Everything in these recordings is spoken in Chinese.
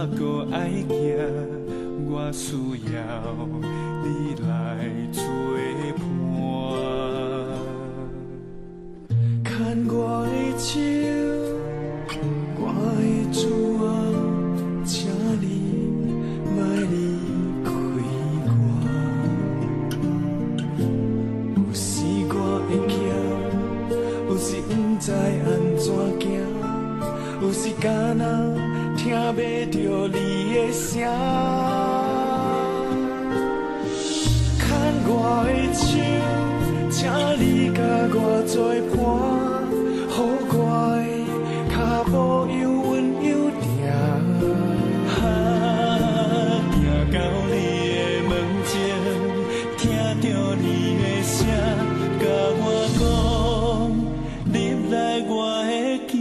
搁爱行，我需要你来作伴。牵我的手，我的主啊，请你莫离开我。有时我会惊，有时不知安怎行，有时敢若听袂着你的声。牵我的手，请你甲我作伴。予我的脚步又稳又定，行到你的门前，听着你的声，甲我讲，入来我会行。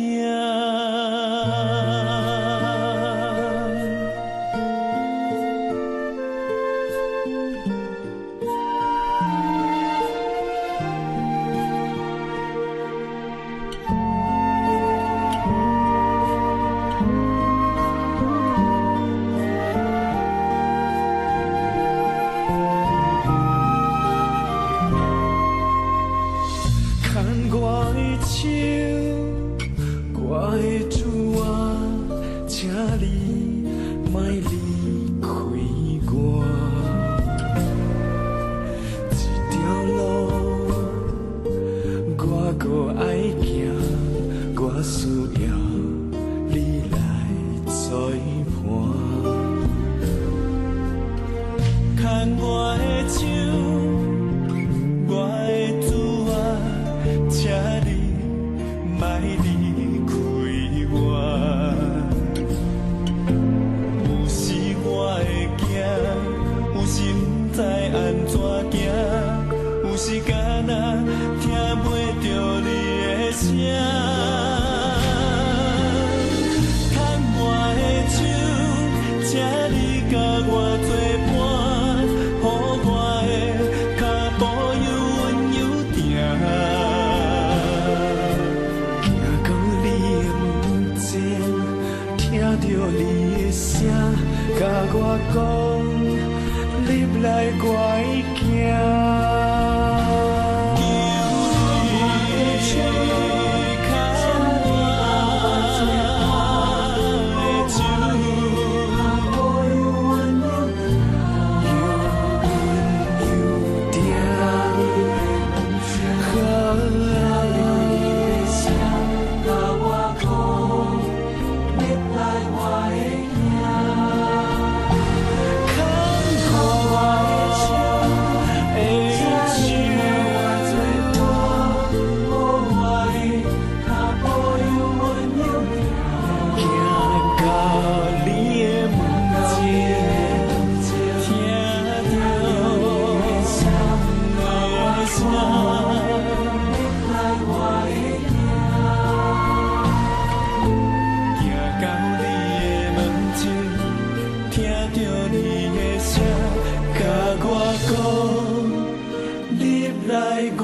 来我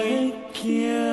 的行。